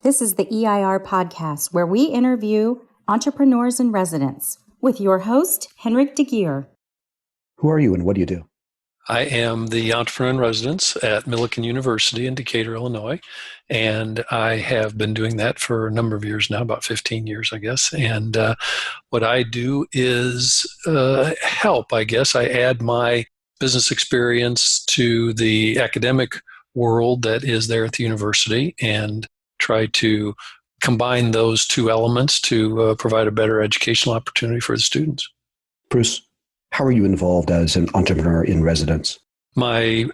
This is the EIR Podcast, where we interview entrepreneurs in residence with your host, Henrik de Geer. Who are you and what do you do? I am the entrepreneur in residence at Millikan University in Decatur, Illinois, and I have been doing that for a number of years now, about 15 years, I guess. And what I do is help, I guess. I add my business experience to the academic world that is there at the university and try to combine those two elements to provide a better educational opportunity for the students. Bruce, how are you involved as an entrepreneur in residence? My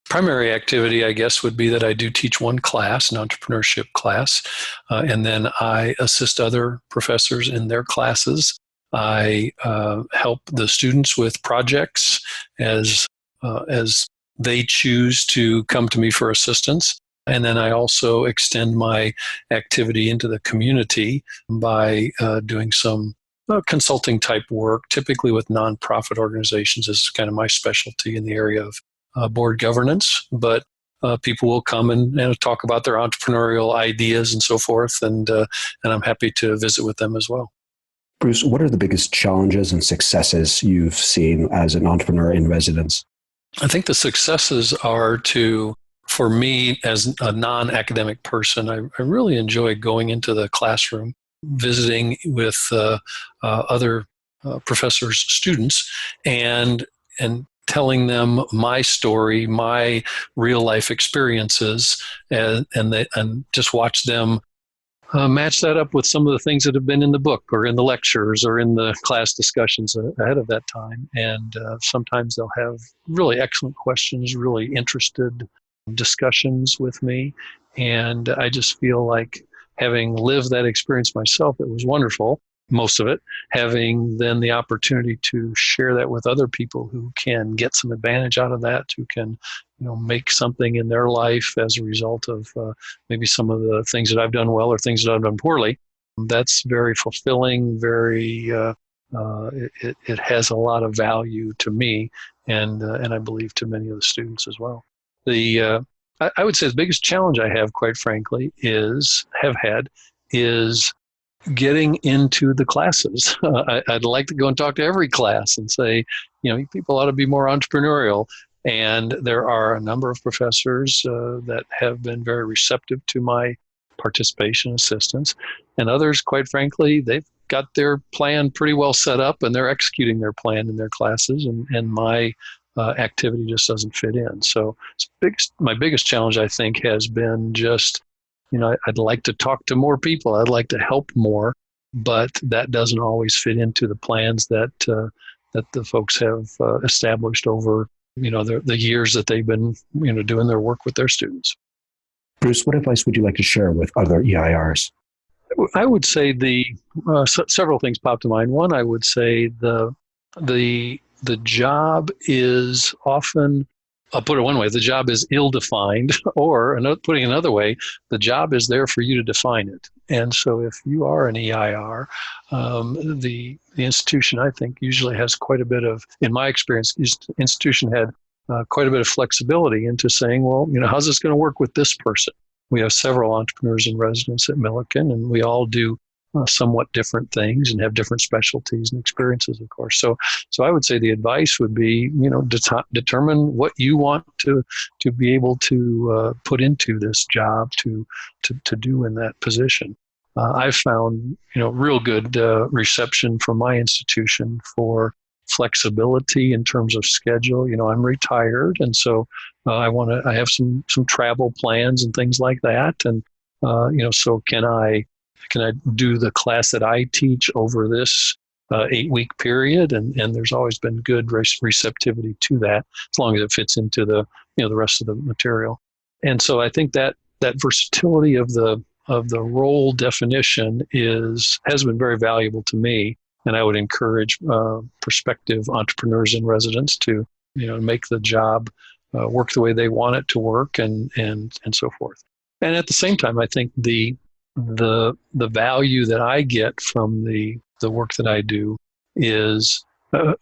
primary activity, I guess, would be that I do teach one class, an entrepreneurship class, and then I assist other professors in their classes. I help the students with projects as they choose to come to me for assistance. And then I also extend my activity into the community by doing some consulting type work, typically with nonprofit organizations. This is kind of my specialty in the area of board governance. But people will come and talk about their entrepreneurial ideas and so forth, and I'm happy to visit with them as well. Bruce, what are the biggest challenges and successes you've seen as an entrepreneur in residence? I think the successes are for me as a non-academic person, I really enjoy going into the classroom, visiting with other professors' students, and telling them my story, my real life experiences, and just watch them match that up with some of the things that have been in the book or in the lectures or in the class discussions ahead of that time. And sometimes they'll have really excellent questions, really interested discussions with me. And I just feel like, having lived that experience myself, it was wonderful, most of it, having then the opportunity to share that with other people who can get some advantage out of that, who can make something in their life as a result of maybe some of the things that I've done well or things that I've done poorly. That's very fulfilling, it has a lot of value to me, and I believe to many of the students as well. I would say the biggest challenge I have, quite frankly, is getting into the classes. I'd like to go and talk to every class and say, people ought to be more entrepreneurial. And there are a number of professors that have been very receptive to my participation assistance. And others, quite frankly, they've got their plan pretty well set up and they're executing their plan in their classes. And my activity just doesn't fit in. So my biggest challenge, I think, has been just, I'd like to talk to more people. I'd like to help more, but that doesn't always fit into the plans that the folks have established over, the years that they've been, doing their work with their students. Bruce, what advice would you like to share with other EIRs? I would say several things pop to mind. One, I would say the job is often, I'll put it one way, the job is ill-defined, or putting it another way, the job is there for you to define it. And so if you are an EIR, the institution, I think, usually has quite a bit of, in my experience, the institution had quite a bit of flexibility into saying, well, how's this going to work with this person? We have several entrepreneurs in residence at Millikan, and we all do somewhat different things and have different specialties and experiences, of course. So I would say the advice would be, determine what you want to be able to put into this job to do in that position. I've found, real good reception from my institution for flexibility in terms of schedule. I'm retired, and so I have some travel plans and things like that, and so can I do the class that I teach over this 8-week period? And there's always been good receptivity to that, as long as it fits into the rest of the material. And so I think that versatility of the role definition has been very valuable to me. And I would encourage prospective entrepreneurs in residence to make the job work the way they want it to work, and so forth. And at the same time, I think the value that I get from the work that I do is, and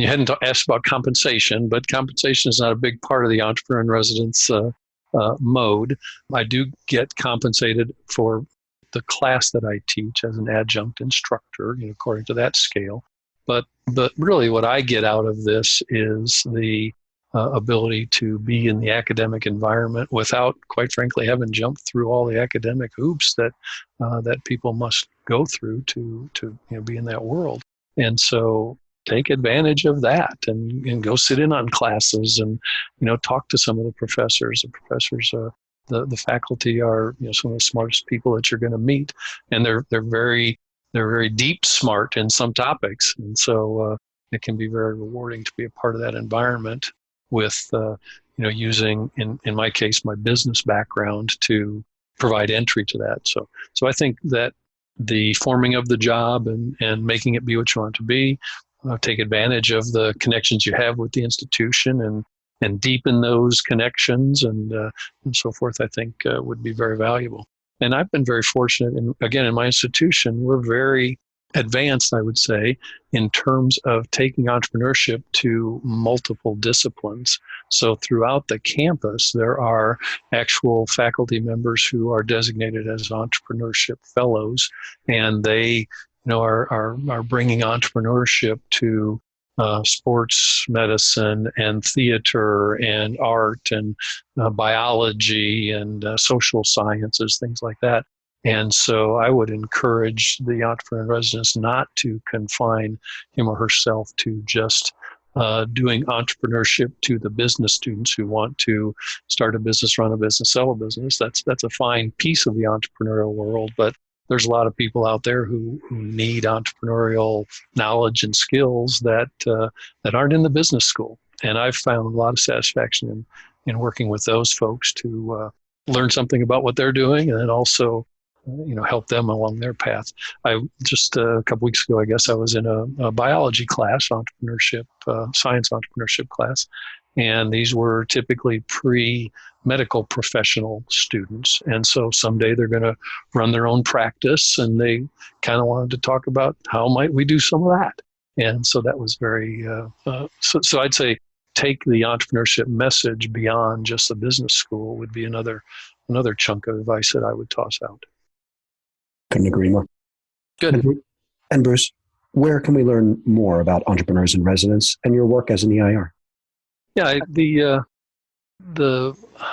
you hadn't asked about compensation, but compensation is not a big part of the entrepreneur in residence mode. I do get compensated for the class that I teach as an adjunct instructor, according to that scale. But really what I get out of this is the ability to be in the academic environment without, quite frankly, having jumped through all the academic hoops that people must go through to be in that world. And so take advantage of that and go sit in on classes and talk to some of the professors. The faculty are some of the smartest people that you're going to meet, and they're very deep smart in some topics, and so it can be very rewarding to be a part of that environment with using in my case my business background to provide entry to that. So I think that the forming of the job and making it be what you want it to be, take advantage of the connections you have with the institution and deepen those connections and so forth, I think would be very valuable. And I've been very fortunate, in my institution, we're very advanced, I would say, in terms of taking entrepreneurship to multiple disciplines. So throughout the campus, there are actual faculty members who are designated as entrepreneurship fellows, and they are bringing entrepreneurship to sports medicine and theater and art and biology and social sciences, things like that. And so I would encourage the entrepreneur in residence not to confine him or herself to just doing entrepreneurship to the business students who want to start a business, run a business, sell a business. That's a fine piece of the entrepreneurial world, but there's a lot of people out there who need entrepreneurial knowledge and skills that aren't in the business school. And I've found a lot of satisfaction in working with those folks to learn something about what they're doing and then also help them along their path. I just a couple weeks ago, I guess I was in a biology class, entrepreneurship, science entrepreneurship class. And these were typically pre-medical professional students. And so someday they're going to run their own practice, and they kind of wanted to talk about how might we do some of that. And so that was very, so I'd say take the entrepreneurship message beyond just the business school would be another chunk of advice that I would toss out. Couldn't agree more. Good. And Bruce, where can we learn more about entrepreneurs in residence and your work as an EIR? Yeah,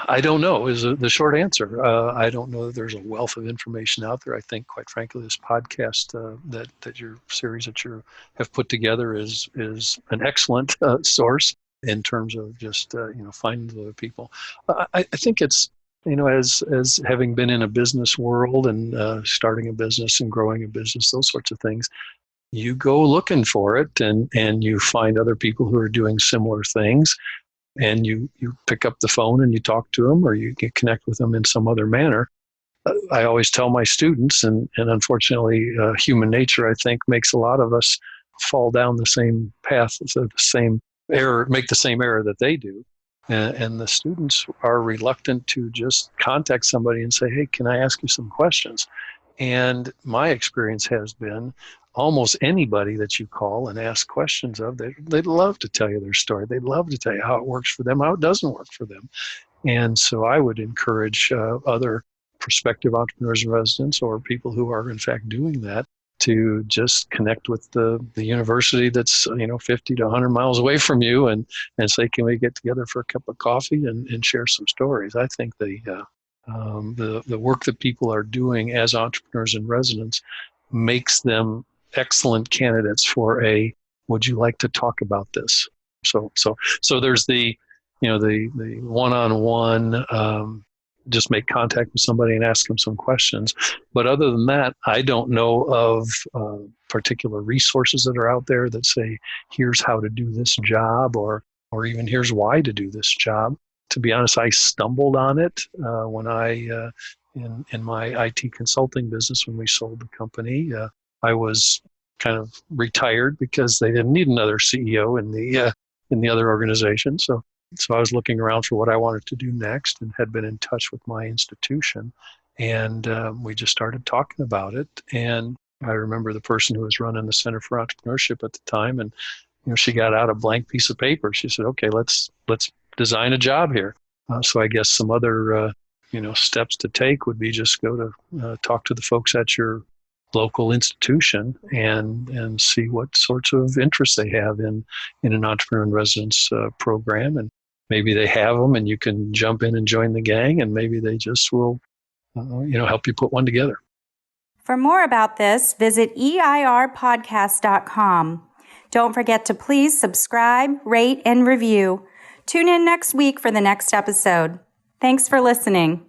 I don't know is the short answer. I don't know that there's a wealth of information out there. I think, quite frankly, this podcast that your series that you have put together is an excellent source in terms of just finding other people. I think it's as having been in a business world and starting a business and growing a business, those sorts of things. You go looking for it and you find other people who are doing similar things, and you pick up the phone and you talk to them or you get connect with them in some other manner. I always tell my students, and unfortunately human nature, I think, makes a lot of us fall down the same path, so the same error, make the same error that they do. And the students are reluctant to just contact somebody and say, hey, can I ask you some questions? And my experience has been almost anybody that you call and ask questions of, they'd love to tell you their story. They'd love to tell you how it works for them, how it doesn't work for them. And so I would encourage other prospective entrepreneurs in residence or people who are in fact doing that to just connect with the university that's 50 to 100 miles away from you and say, can we get together for a cup of coffee and share some stories? I think the work that people are doing as entrepreneurs in residence makes them excellent candidates for would you like to talk about this? So there's the one-on-one, just make contact with somebody and ask them some questions. But other than that, I don't know of particular resources that are out there that say, here's how to do this job, or even here's why to do this job. To be honest, I stumbled on it when I, in my IT consulting business, when we sold the company. I was kind of retired because they didn't need another CEO in the other organization. So I was looking around for what I wanted to do next and had been in touch with my institution. And we just started talking about it. And I remember the person who was running the Center for Entrepreneurship at the time, and she got out a blank piece of paper. She said, okay, let's design a job here. So I guess some other steps to take would be just go to talk to the folks at your local institution and see what sorts of interests they have in an entrepreneur in residence program, and maybe they have them and you can jump in and join the gang, and maybe they just will help you put one together. For more about this, visit EIRpodcast.com. Don't forget to please subscribe, rate, and review. Tune in next week for the next episode. Thanks for listening.